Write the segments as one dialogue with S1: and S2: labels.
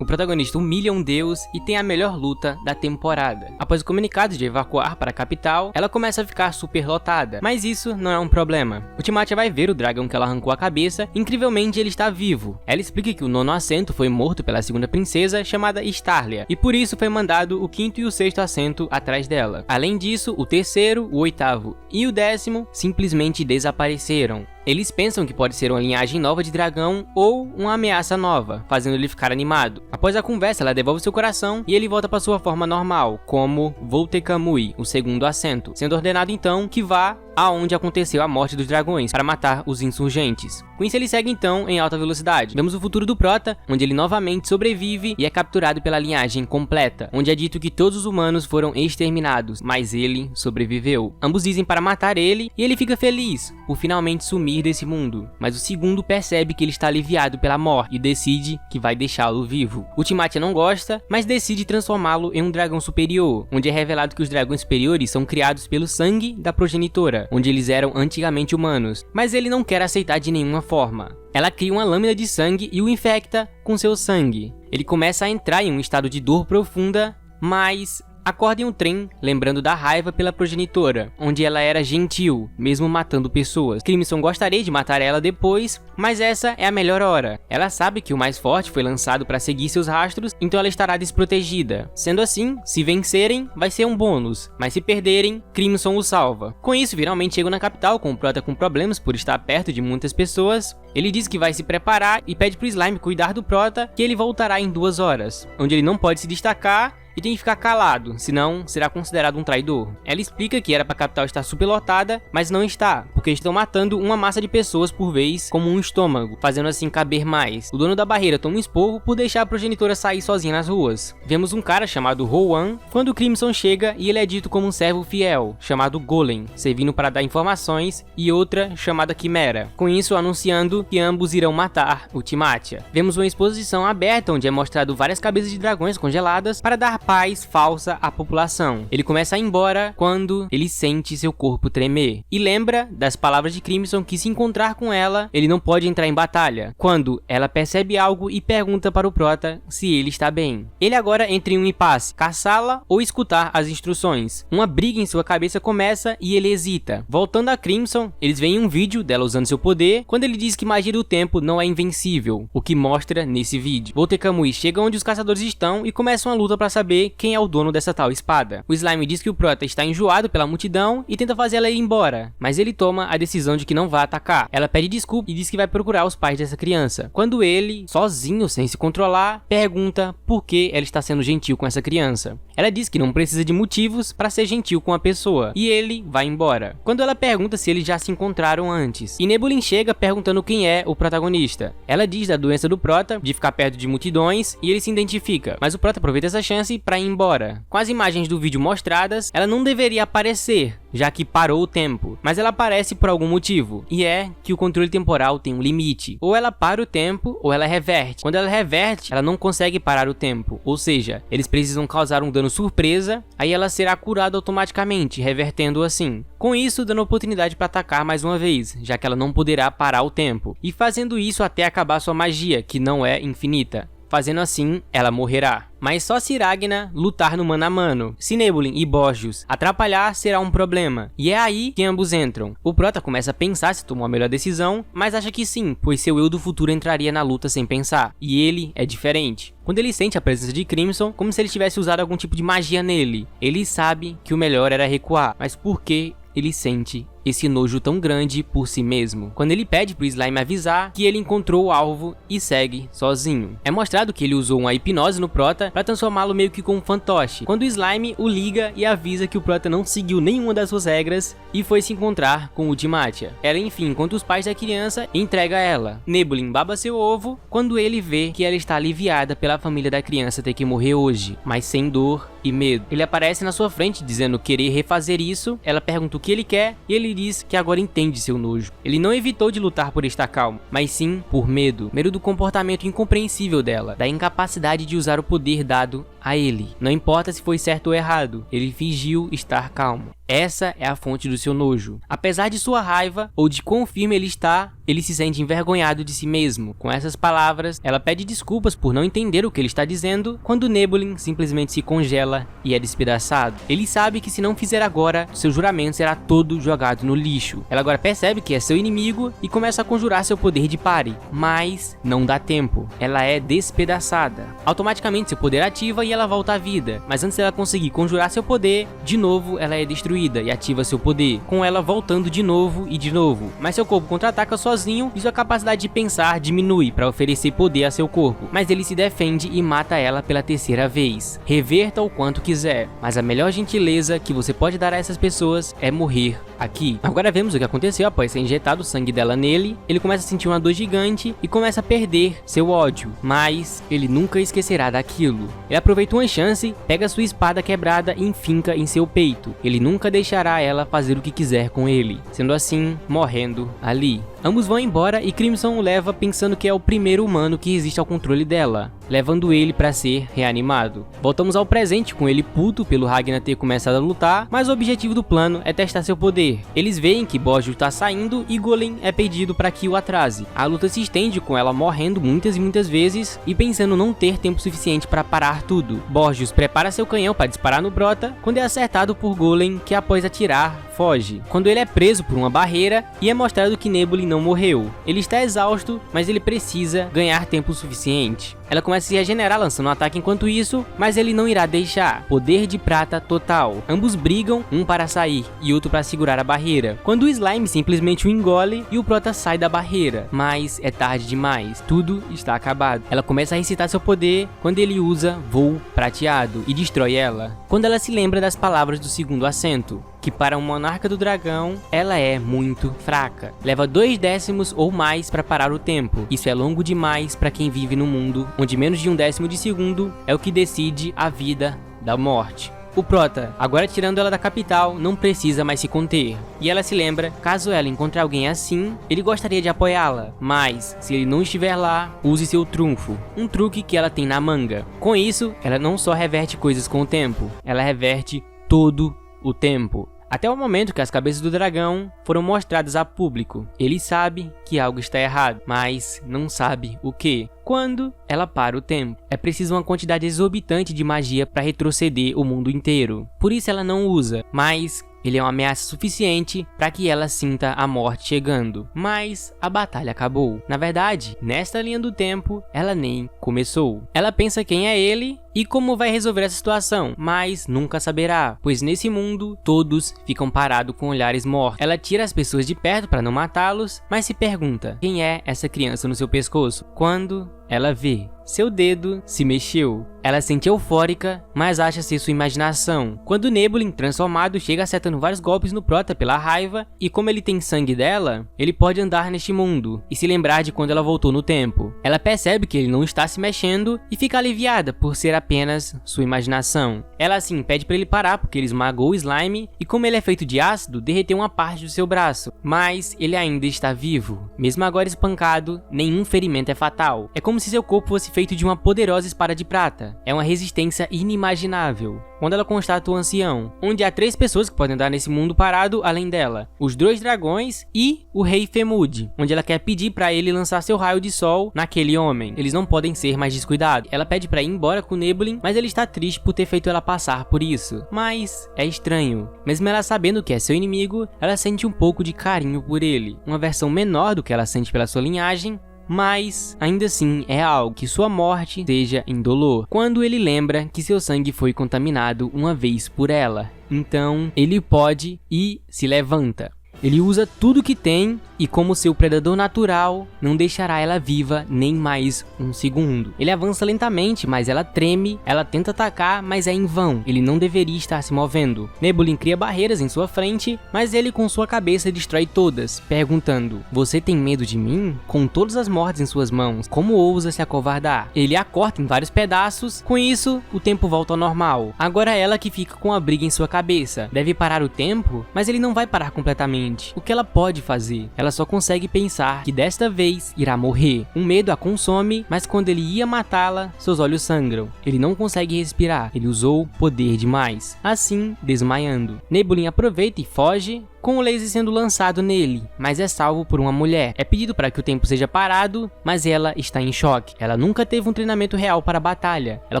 S1: O protagonista humilha um deus e tem a melhor luta da temporada. Após o comunicado de evacuar para a capital, ela começa a ficar super lotada, mas isso não é um problema. O Timatia vai ver o dragão que ela arrancou a cabeça e incrivelmente ele está vivo. Ela explica que o 9º assento foi morto pela 2ª princesa chamada Starlia, e por isso foi mandado o 5º e o 6º assento atrás dela. Além disso, o 3º, o 8º e o 10º simplesmente desapareceram. Eles pensam que pode ser uma linhagem nova de dragão ou uma ameaça nova, fazendo ele ficar animado. Após a conversa, ela devolve seu coração e ele volta para sua forma normal, como Voltekamui, o 2º assento, sendo ordenado então que vá aonde aconteceu a morte dos dragões para matar os insurgentes. Com isso ele segue então em alta velocidade. Vemos o futuro do Prota, onde ele novamente sobrevive e é capturado pela linhagem completa, onde é dito que todos os humanos foram exterminados, mas ele sobreviveu. Ambos dizem para matar ele e ele fica feliz por finalmente sumir desse mundo, mas o 2º percebe que ele está aliviado pela morte e decide que vai deixá-lo vivo. O Timatia não gosta, mas decide transformá-lo em um dragão superior, onde é revelado que os dragões superiores são criados pelo sangue da progenitora, onde eles eram antigamente humanos, mas ele não quer aceitar de nenhuma forma. Ela cria uma lâmina de sangue e o infecta com seu sangue. Ele começa a entrar em um estado de dor profunda, mas acorda em um trem, lembrando da raiva pela progenitora, onde ela era gentil, mesmo matando pessoas. Crimson gostaria de matar ela depois, mas essa é a melhor hora. Ela sabe que o mais forte foi lançado para seguir seus rastros, então ela estará desprotegida. Sendo assim, se vencerem, vai ser um bônus, mas se perderem, Crimson o salva. Com isso, finalmente chegam na capital com o Prota com problemas por estar perto de muitas pessoas. Ele diz que vai se preparar e pede pro Slime cuidar do Prota, que ele voltará em 2 horas, onde ele não pode se destacar e tem que ficar calado, senão será considerado um traidor. Ela explica que era para a capital estar superlotada, mas não está, porque estão matando uma massa de pessoas por vez como um estômago, fazendo assim caber mais. O dono da barreira toma um esporro por deixar a progenitora sair sozinha nas ruas. Vemos um cara chamado Rowan quando o Crimson chega e ele é dito como um servo fiel, chamado Golem, servindo para dar informações, e outra chamada Quimera, com isso anunciando que ambos irão matar o Timatia. Vemos uma exposição aberta onde é mostrado várias cabeças de dragões congeladas para dar paz falsa à população. Ele começa a ir embora quando ele sente seu corpo tremer. E lembra das palavras de Crimson que se encontrar com ela, ele não pode entrar em batalha. Quando ela percebe algo e pergunta para o Prota se ele está bem. Ele agora entra em um impasse, caçá-la ou escutar as instruções. Uma briga em sua cabeça começa e ele hesita. Voltando a Crimson, eles veem um vídeo dela usando seu poder, quando ele diz que magia do tempo não é invencível, o que mostra nesse vídeo. Voltekamui chega onde os caçadores estão e começa uma luta para saber quem é o dono dessa tal espada. O Slime diz que o Prota está enjoado pela multidão e tenta fazer ela ir embora, mas ele toma a decisão de que não vai atacar. Ela pede desculpa e diz que vai procurar os pais dessa criança, quando ele, sozinho, sem se controlar, pergunta por que ela está sendo gentil com essa criança. Ela diz que não precisa de motivos para ser gentil com a pessoa, e ele vai embora. Quando ela pergunta se eles já se encontraram antes, e Nebulin chega perguntando quem é o protagonista. Ela diz da doença do Prota, de ficar perto de multidões, e ele se identifica, mas o Prota aproveita essa chance para ir embora. Com as imagens do vídeo mostradas, ela não deveria aparecer, já que parou o tempo, mas ela aparece por algum motivo, e é que o controle temporal tem um limite. Ou ela para o tempo, ou ela reverte. Quando ela reverte, ela não consegue parar o tempo, ou seja, eles precisam causar um dano surpresa, aí ela será curada automaticamente, revertendo assim. Com isso, dando oportunidade para atacar mais uma vez, já que ela não poderá parar o tempo, e fazendo isso até acabar sua magia, que não é infinita. Fazendo assim, ela morrerá. Mas só se Ragna lutar no mano a mano. Se Nebulin e Borgios atrapalhar, será um problema. E é aí que ambos entram. O Prota começa a pensar se tomou a melhor decisão, mas acha que sim, pois seu eu do futuro entraria na luta sem pensar. E ele é diferente. Quando ele sente a presença de Crimson, como se ele tivesse usado algum tipo de magia nele, ele sabe que o melhor era recuar. Mas por que ele sente esse nojo tão grande por si mesmo? Quando ele pede pro Slime avisar que ele encontrou o alvo e segue sozinho. É mostrado que ele usou uma hipnose no Prota para transformá-lo meio que com um fantoche, quando o Slime o liga e avisa que o Prota não seguiu nenhuma das suas regras e foi se encontrar com o Timatia. Ela enfim encontra os pais da criança e entrega ela. Nebulin baba seu ovo quando ele vê que ela está aliviada pela família da criança ter que morrer hoje, mas sem dor e medo. Ele aparece na sua frente dizendo querer refazer isso. Ela pergunta o que ele quer e ele diz que agora entende seu nojo. Ele não evitou de lutar por estar calmo, mas sim por medo. Medo do comportamento incompreensível dela, da incapacidade de usar o poder dado a ele. Não importa se foi certo ou errado, ele fingiu estar calmo. Essa é a fonte do seu nojo. Apesar de sua raiva, ou de quão firme ele está, ele se sente envergonhado de si mesmo. Com essas palavras, ela pede desculpas por não entender o que ele está dizendo, quando Nebulin simplesmente se congela e é despedaçado. Ele sabe que se não fizer agora, seu juramento será todo jogado no lixo. Ela agora percebe que é seu inimigo e começa a conjurar seu poder de pare, mas não dá tempo. Ela é despedaçada. Automaticamente seu poder ativa e ela volta à vida, mas antes dela conseguir conjurar seu poder, de novo ela é destruída e ativa seu poder, com ela voltando de novo e de novo. Mas seu corpo contra-ataca sozinho e sua capacidade de pensar diminui para oferecer poder a seu corpo, mas ele se defende e mata ela pela terceira vez. Reverta o quanto quiser, mas a melhor gentileza que você pode dar a essas pessoas é morrer aqui. Agora vemos o que aconteceu após ser injetado o sangue dela nele. Ele começa a sentir uma dor gigante e começa a perder seu ódio, mas ele nunca esquecerá daquilo. Ele aproveita uma chance, pega sua espada quebrada e enfinca em seu peito. Ele nunca deixará ela fazer o que quiser com ele, sendo assim, morrendo ali. Ambos vão embora e Crimson o leva pensando que é o primeiro humano que resiste ao controle dela, levando ele para ser reanimado. Voltamos ao presente com ele puto pelo Ragnar ter começado a lutar, mas o objetivo do plano é testar seu poder. Eles veem que Borgios está saindo e Golem é pedido para que o atrase. A luta se estende com ela morrendo muitas e muitas vezes e pensando não ter tempo suficiente para parar tudo. Borgios prepara seu canhão para disparar no Brota quando é acertado por Golem, que após atirar, foge. Quando ele é preso por uma barreira e é mostrado que Nebulin não morreu. Ele está exausto, mas ele precisa ganhar tempo suficiente. Ela começa a se regenerar lançando um ataque enquanto isso, mas ele não irá deixar. Poder de prata total. Ambos brigam, um para sair e outro para segurar a barreira, quando o Slime simplesmente o engole e o Prota sai da barreira, mas é tarde demais, tudo está acabado. Ela começa a recitar seu poder quando ele usa voo prateado e destrói ela. Quando ela se lembra das palavras do segundo assento, que para um monarca do dragão, ela é muito fraca. Leva 2 décimos ou mais para parar o tempo. Isso é longo demais para quem vive num mundo onde menos de 1/10 de segundo é o que decide a vida da morte. O Prota, agora tirando ela da capital, não precisa mais se conter. E ela se lembra, caso ela encontre alguém assim, ele gostaria de apoiá-la. Mas, se ele não estiver lá, use seu trunfo. Um truque que ela tem na manga. Com isso, ela não só reverte coisas com o tempo, ela reverte todo o tempo. Até o momento que as cabeças do dragão foram mostradas a público. Ele sabe que algo está errado, mas não sabe o que. Quando ela para o tempo, é preciso uma quantidade exorbitante de magia para retroceder o mundo inteiro. Por isso ela não usa, mas ele é uma ameaça suficiente para que ela sinta a morte chegando. Mas a batalha acabou. Na verdade, nesta linha do tempo, ela nem começou. Ela pensa quem é ele e como vai resolver essa situação, mas nunca saberá, pois nesse mundo todos ficam parados com olhares mortos. Ela tira as pessoas de perto para não matá-los, mas se pergunta quem é essa criança no seu pescoço. Quando ela vê, seu dedo se mexeu. Ela se sente eufórica, mas acha ser sua imaginação. Quando Nebulin, transformado, chega acertando vários golpes no Prota pela raiva, e como ele tem sangue dela, ele pode andar neste mundo e se lembrar de quando ela voltou no tempo. Ela percebe que ele não está se mexendo e fica aliviada por ser apenas sua imaginação. Ela assim pede para ele parar porque ele esmagou o Slime e como ele é feito de ácido, derreteu uma parte do seu braço. Mas ele ainda está vivo. Mesmo agora espancado, nenhum ferimento é fatal. É como se seu corpo fosse feito de uma poderosa espada de prata. É uma resistência inimaginável. Quando ela constata o ancião, onde há 3 pessoas que podem andar nesse mundo parado além dela, os 2 dragões e o rei Femud, onde ela quer pedir para ele lançar seu raio de sol naquele homem. Eles não podem ser mais descuidados. Ela pede para ir embora com Nebulin, mas ele está triste por ter feito ela passar por isso. Mas é estranho. Mesmo ela sabendo que é seu inimigo, ela sente um pouco de carinho por ele, uma versão menor do que ela sente pela sua linhagem, mas ainda assim é algo que sua morte seja indolor. Quando ele lembra que seu sangue foi contaminado uma vez por ela, então ele pode e se levanta. Ele usa tudo que tem e como seu predador natural, não deixará ela viva nem mais um segundo. Ele avança lentamente, mas ela treme, ela tenta atacar, mas é em vão. Ele não deveria estar se movendo. Nebulin cria barreiras em sua frente, mas ele com sua cabeça destrói todas, perguntando: "Você tem medo de mim? Com todas as mortes em suas mãos, como ousa se acovardar?" Ele a corta em vários pedaços, com isso, o tempo volta ao normal. Agora é ela que fica com a briga em sua cabeça. Deve parar o tempo, mas ele não vai parar completamente. O que ela pode fazer? Ela ela só consegue pensar que desta vez irá morrer. Um medo a consome, mas quando ele ia matá-la, seus olhos sangram. Ele não consegue respirar, ele usou poder demais, assim desmaiando. Nebulin aproveita e foge, com o laser sendo lançado nele, mas é salvo por uma mulher. É pedido para que o tempo seja parado, mas ela está em choque. Ela nunca teve um treinamento real para a batalha. Ela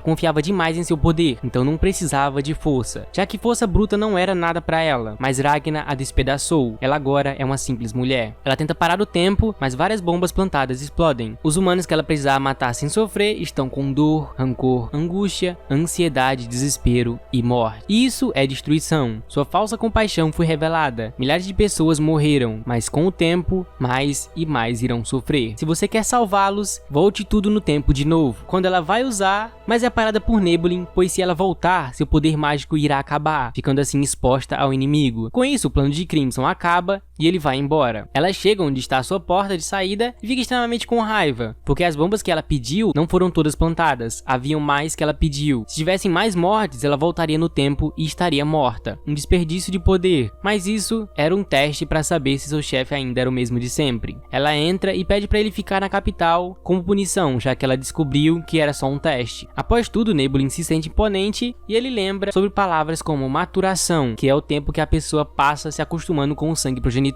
S1: confiava demais em seu poder, então não precisava de força, já que força bruta não era nada para ela. Mas Ragna a despedaçou. Ela agora é uma simples mulher. Ela tenta parar o tempo, mas várias bombas plantadas explodem. Os humanos que ela precisava matar sem sofrer estão com dor, rancor, angústia, ansiedade, desespero e morte. Isso é destruição. Sua falsa compaixão foi revelada. Milhares de pessoas morreram, mas com o tempo, mais e mais irão sofrer. Se você quer salvá-los, volte tudo no tempo de novo. Quando ela vai usar, mas é parada por Nebulin, pois se ela voltar, seu poder mágico irá acabar, ficando assim exposta ao inimigo. Com isso, o plano de Crimson acaba e ele vai embora. Ela chega onde está a sua porta de saída e fica extremamente com raiva, porque as bombas que ela pediu não foram todas plantadas, haviam mais que ela pediu. Se tivessem mais mortes, ela voltaria no tempo e estaria morta. Um desperdício de poder, mas isso era um teste para saber se seu chefe ainda era o mesmo de sempre. Ela entra e pede para ele ficar na capital como punição, já que ela descobriu que era só um teste. Após tudo, Nebulin se sente imponente e ele lembra sobre palavras como maturação, que é o tempo que a pessoa passa se acostumando com o sangue progenitor.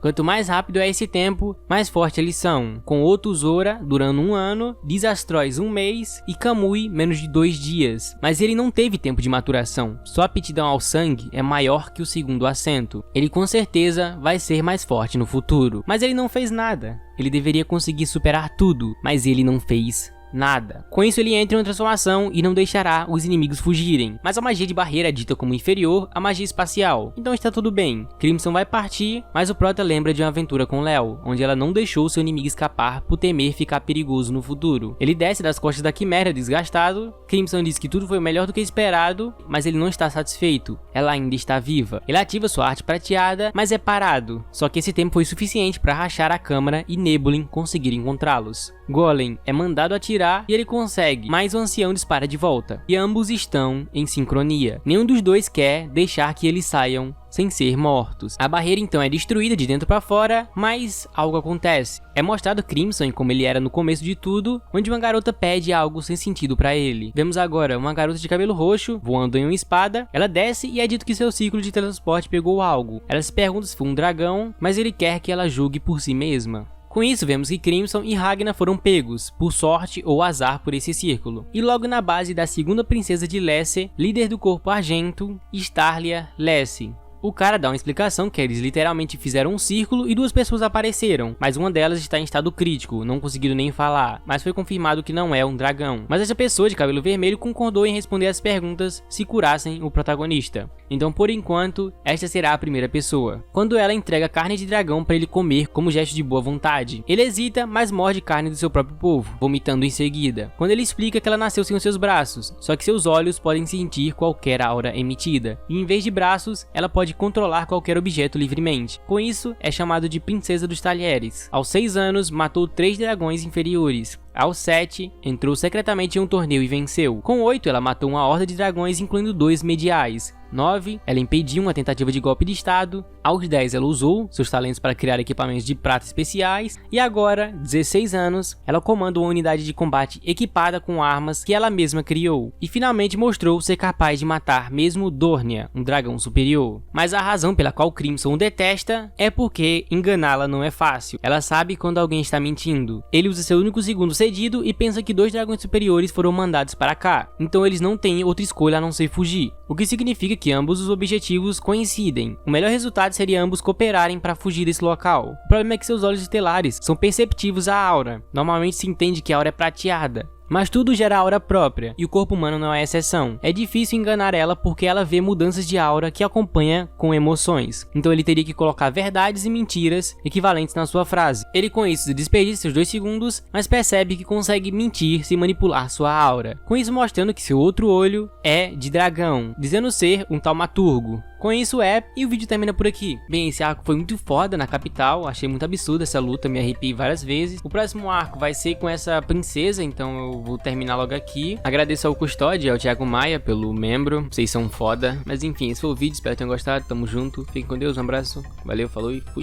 S1: Quanto mais rápido é esse tempo, mais forte eles são, com Otuzora durando 1 ano, Desastroz 1 mês e Kamui menos de 2 dias. Mas ele não teve tempo de maturação, sua aptidão ao sangue é maior que o segundo assento. Ele com certeza vai ser mais forte no futuro, mas ele não fez nada. Ele deveria conseguir superar tudo, mas ele não fez nada. Com isso ele entra em uma transformação e não deixará os inimigos fugirem, mas a magia de barreira é dita como inferior à magia espacial, então está tudo bem. Crimson vai partir, mas o Prota lembra de uma aventura com Leo, onde ela não deixou seu inimigo escapar por temer ficar perigoso no futuro. Ele desce das costas da Quimera desgastado. Crimson diz que tudo foi melhor do que esperado, mas ele não está satisfeito, ela ainda está viva. Ele ativa sua arte prateada, mas é parado, só que esse tempo foi suficiente para rachar a câmara e Nebulin conseguir encontrá-los. Golem é mandado atirar e ele consegue, mas o ancião dispara de volta, e ambos estão em sincronia. Nenhum dos dois quer deixar que eles saiam sem ser mortos. A barreira então é destruída de dentro para fora, mas algo acontece. É mostrado Crimson como ele era no começo de tudo, onde uma garota pede algo sem sentido para ele. Vemos agora uma garota de cabelo roxo, voando em uma espada. Ela desce e é dito que seu ciclo de transporte pegou algo. Ela se pergunta se foi um dragão, mas ele quer que ela julgue por si mesma. Com isso, vemos que Crimson e Ragna foram pegos, por sorte ou azar, por esse círculo. E logo na base da segunda princesa de Lesse, líder do corpo argento, Starlia Lesse. O cara dá uma explicação que eles literalmente fizeram um círculo e 2 pessoas apareceram, mas uma delas está em estado crítico, não conseguindo nem falar, mas foi confirmado que não é um dragão. Mas essa pessoa de cabelo vermelho concordou em responder as perguntas se curassem o protagonista. Então, por enquanto, esta será a primeira pessoa. Quando ela entrega carne de dragão para ele comer como gesto de boa vontade, ele hesita, mas morde carne do seu próprio povo, vomitando em seguida. Quando ele explica que ela nasceu sem os seus braços, só que seus olhos podem sentir qualquer aura emitida, e em vez de braços, ela pode controlar qualquer objeto livremente. Com isso, é chamado de Princesa dos Talheres. Aos 6 anos, matou 3 dragões inferiores. Aos 7, entrou secretamente em um torneio e venceu. Com 8, ela matou uma horda de dragões, incluindo 2 mediais. 9, ela impediu uma tentativa de golpe de estado. Aos 10, ela usou seus talentos para criar equipamentos de prata especiais. E agora, 16 anos, ela comanda uma unidade de combate equipada com armas que ela mesma criou. E finalmente mostrou ser capaz de matar mesmo Dornia, um dragão superior. Mas a razão pela qual Crimson o detesta é porque enganá-la não é fácil. Ela sabe quando alguém está mentindo. Ele usa seu único segundo cedido e pensa que 2 dragões superiores foram mandados para cá. Então eles não têm outra escolha a não ser fugir. O que significa que ambos os objetivos coincidem. O melhor resultado seria ambos cooperarem para fugir desse local. O problema é que seus olhos estelares são perceptivos à aura. Normalmente se entende que a aura é prateada, mas tudo gera aura própria, e o corpo humano não é exceção. É difícil enganar ela porque ela vê mudanças de aura que acompanha com emoções. Então ele teria que colocar verdades e mentiras equivalentes na sua frase. Ele com isso desperdiça seus 2 segundos, mas percebe que consegue mentir sem manipular sua aura. Com isso mostrando que seu outro olho é de dragão, dizendo ser um taumaturgo. Com isso e o vídeo termina por aqui. Bem, esse arco foi muito foda na capital, achei muito absurda essa luta, me arrepiei várias vezes. O próximo arco vai ser com essa princesa, então eu vou terminar logo aqui. Agradeço ao Custódio e ao Thiago Maia pelo membro, vocês são foda. Mas enfim, esse foi o vídeo, espero que tenham gostado, tamo junto, fiquem com Deus, um abraço, valeu, falou e fui.